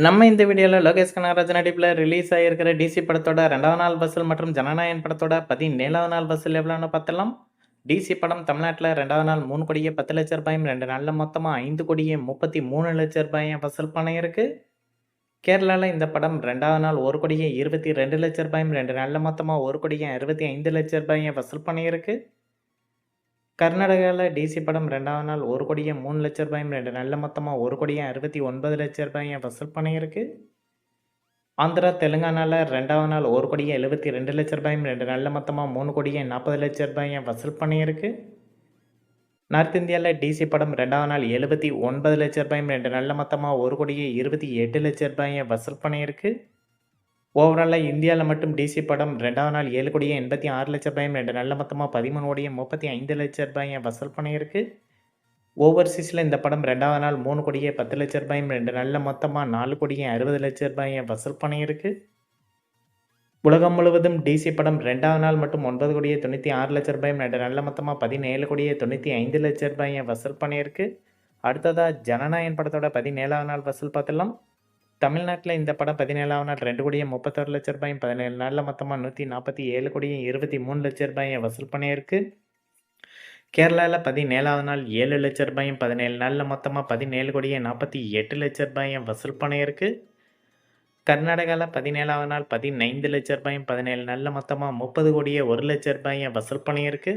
நம்ம இந்த வீடியோல லோகேஷ் கனகராஜ் நடிப்புல ரிலீஸ் ஆகியிருக்கிற டிசி படத்தோட 2வது நாள் வசூல் மற்றும் ஜனநாயகன் படத்தோட 17வது நாள் வசூல் எவ்வளோன்னு பார்த்தலாம். டிசி படம் தமிழ்நாட்டில் 2வது நாள் 3 கோடியே 10 லட்சம் ரூபாயும் 2 நாளில் மொத்தமாக 5 கோடியே 33 லட்சம் ரூபாயும் வசூல் பண்ணியிருக்கு. கேரளாவில் இந்த படம் 2வது நாள் 1 கோடியே 22 லட்சம் ரூபாயும் 2 நாளில் மொத்தமாக 1 கோடியே 65 லட்சம் ரூபாயும் வசூல் பண்ணியிருக்கு. கர்நாடகாவில் டிசி படம் 2வது நாள் 1 கோடியே 3 லட்சம் ரூபாயும் 2 நாளில் மொத்தமாக 1 கோடியே 69 லட்சம் ரூபாயும் வசூல் பண்ணியிருக்கு. ஆந்திரா தெலுங்கானாவில் 2வது நாள் 1 கோடியே 72 லட்சம் ரூபாயும் 2 நாளில் மொத்தமாக 3 கோடியே 40 லட்சம் ரூபாயும் வசூல் பண்ணியிருக்கு. நார்த் இந்தியாவில் டிசி படம் 2வது நாள் 79 லட்சம் ரூபாயும் 2 நாளில் மொத்தமாக 1 கோடியே 28 லட்சம் ரூபாயும் வசூல் பண்ணியிருக்கு. ஓவராலாக இந்தியாவில் மட்டும் டிசி படம் 2வது நாள் 7 கோடியே 86 லட்சம் ரூபாயும் 2 நாளில் மொத்தமாக 13 கோடியே 35 லட்சம் ரூபாயும் வசூல் பண்ணியிருக்கு. ஓவர்சீஸில் இந்த படம் 2வது நாள் 3 கோடியே 10 லட்சம் ரூபாயும் 2 நாளில் மொத்தமாக 4 கோடியே 60 லட்சம் ரூபாயும் வசூல் பண்ணியிருக்கு. உலகம் முழுவதும் டிசி படம் 2வது நாள் மட்டும் 9 கோடியே 96 லட்சம் ரூபாயும் 2 நாளில் மொத்தமாக 17 கோடியே 95 லட்சம் ரூபாயும் வசூல் பண்ணியிருக்கு. அடுத்ததாக ஜனநாயகன் படத்தோட 17வது நாள் வசூல் பார்த்துடலாம். தமிழ்நாட்டில் இந்த படம் 17வது நாள் 2 கோடியே 31 லட்சம் ரூபாயும் 17 நாளில் மொத்தமாக 147 கோடியே 23 லட்சம் ரூபாயும் வசூல் பண்ணியிருக்கு. கேரளாவில் 17வது நாள் 7 லட்சம் ரூபாயும் 17 நாளில் மொத்தமாக 17 கோடியே 48 லட்சம் ரூபாயும் வசூல் பண்ணியிருக்கு. கர்நாடகாவில் 17வது நாள் 15 லட்சம் ரூபாயும் 17 நாளில் மொத்தமாக 30 கோடியே 1 லட்சம் ரூபாயும் வசூல் பண்ணியிருக்கு.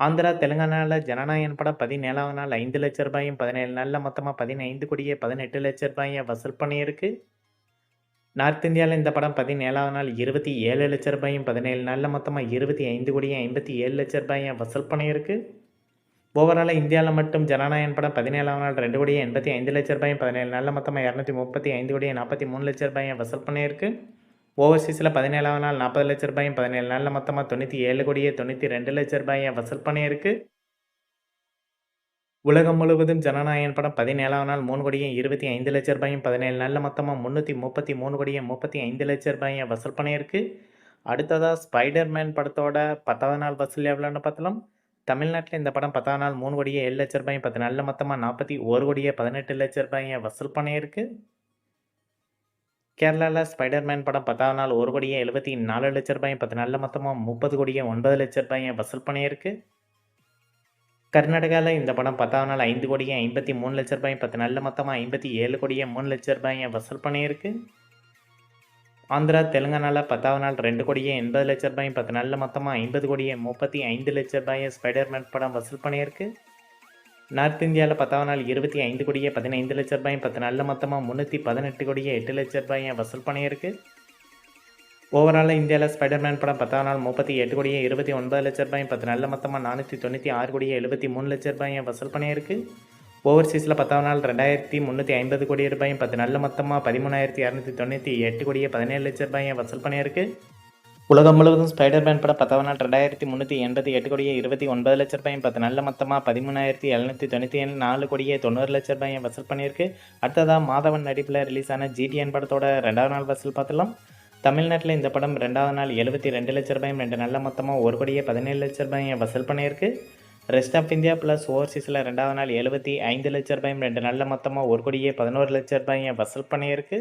ஆந்திரா தெலுங்கானாவில் ஜனநாயகன் படம் 17வது நாள் 5 லட்சம் ரூபாயும் 17 நாளில் மொத்தமாக 15 கோடியே 18 லட்சம் ரூபாயும் வசூல் பண்ணியிருக்கு. நார்த் இந்தியாவில் இந்த படம் 17வது நாள் 27 லட்சம் ரூபாயும் 17 நாளில் மொத்தமாக 25 கோடியே 57 லட்சம் ரூபாயும் வசூல் பண்ணியிருக்கு. ஓவராலாக இந்தியாவில் மட்டும் ஜனநாயகன் படம் 17வது நாள் 2 கோடியே 85 லட்சம் ரூபாயும் 17 நாளில் மொத்தமாக 235 கோடியே 43 லட்சம் ரூபாயும் வசூல் பண்ணியிருக்கு. ஓவர்சீஸில் 17வது நாள் 40 லட்சம் ரூபாயும் 17 நாளில் மொத்தமாக 97 கோடியே 92 லட்சம் ரூபாயும் வசூல் பண்ணியிருக்கு. உலகம் முழுவதும் ஜனநாயகன் படம் 17வது நாள் 3 கோடியே 25 லட்சம் ரூபாயும் 17 நாளில் மொத்தமாக 333 கோடியே 35 லட்சம் ரூபாயும் வசூல் பண்ணியிருக்கு. அடுத்ததாக ஸ்பைடர்மேன் படத்தோட 10வது நாள் வசூல் எவ்வளோன்னு பார்த்தலாம். தமிழ்நாட்டில் இந்த படம் 10வது நாள் 3 கோடியே 7 லட்சம் ரூபாயும் 10 நாளில் மொத்தமாக 41 கோடியே 18 லட்சம் ரூபாயும் வசூல் பண்ணியிருக்கு. கேரளாவில் ஸ்பைடர்மேன் படம் 10வது நாள் 1 கோடியே 74 லட்சம் ரூபாயும் 10 நாளில் மொத்தமாக 30 கோடியே 9 லட்சம் ரூபாயும் வசூல் பண்ணியிருக்கு. கர்நாடகாவில் இந்த படம் 10வது நாள் 5 கோடியே 53 லட்சம் ரூபாயும் 10 நாளில் மொத்தமாக 57 கோடியே 3 லட்சம் ரூபாயும் வசூல் பண்ணியிருக்கு. ஆந்திரா தெலுங்கானாவில் 10வது நாள் 2 கோடியே 80 லட்சம் ரூபாயும் 10 நாளில் மொத்தமாக 50 கோடியே 35 லட்சம் ரூபாயும் ஸ்பைடர்மேன் படம் வசூல் பண்ணியிருக்கு. நார்த் இந்தியாவில் 10வது நாள் 25 கோடியே 15 லட்சம் ரூபாயும் 10 நாளில் மொத்தமாக 318 கோடியே 8 லட்சம் ரூபாயும் வசூல் பண்ணியிருக்கு. ஓவராலாக இந்தியாவில் ஸ்பைடர்மேன் படம் 10வது நாள் 38 கோடியே 29 லட்சம் ரூபாயும் 10 நாளில் மொத்தமாக 496 கோடியே 73 லட்சம் ரூபாயும் வசூல் பண்ணியிருக்கு. ஓவர்சீஸில் 10வது நாள் 2350 கோடி ரூபாயும் 10 நாளில் மொத்தமாக 13,298 கோடியே 17 லட்சம் ரூபாயும் வசூல் பண்ணியிருக்கு. உலகம் முழுவதும் ஸ்பைடர்மேன் படம் 10வது நாள் 2388 கோடியே 29 லட்சம் ரூபாயும் 10 நாளில் மொத்தமாக 13,794 கோடியே 90 லட்சம் ரூபாயும் வசூல் பண்ணியிருக்கு. அடுத்ததாக மாதவன் நடிப்பில் ரிலீஸ் ஆன ஜிடிஎன் படத்தோட 2வது நாள் வசூல் பார்த்துலாம். தமிழ்நாட்டில் இந்த படம் 2வது நாள் 72 லட்சம் ரூபாயும் 2 நாளில் மொத்தமாக 1 கோடியே 17 லட்சம் ரூபாயும் வசூல் பண்ணியிருக்கு. ரெஸ்ட் ஆஃப் இந்தியா ப்ளஸ் ஓவர்சீஸில் 2வது நாள் 75 லட்சம் ரூபாயும் 2 நாளில் மொத்தமாக 1 கோடியே 11 லட்சம் ரூபாயும் வசூல் பண்ணியிருக்கு.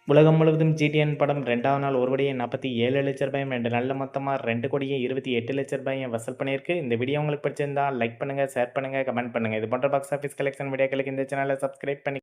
உலகம் முழுவதும் ஜிடிஎன் படம் 2வது நாள் 1 கோடியே 47 லட்சம் ரூபாயும் 2 நாளில் மொத்தமாக 2 கோடியே 28 லட்சம் ரூபாயும் வசூல் பண்ணியிருக்கு. இந்த வீடியோ உங்களுக்கு பிடிச்சிருந்தா லைக் பண்ணுங்கள், ஷேர் பண்ணுங்கள், கமெண்ட் பண்ணுங்கள். இது போன்ற பாக்ஸ் ஆஃபீஸ் கலெக்ஷன் வீடியோக்களுக்கு இந்த சேனலை சப்ஸ்கிரைப் பண்ணி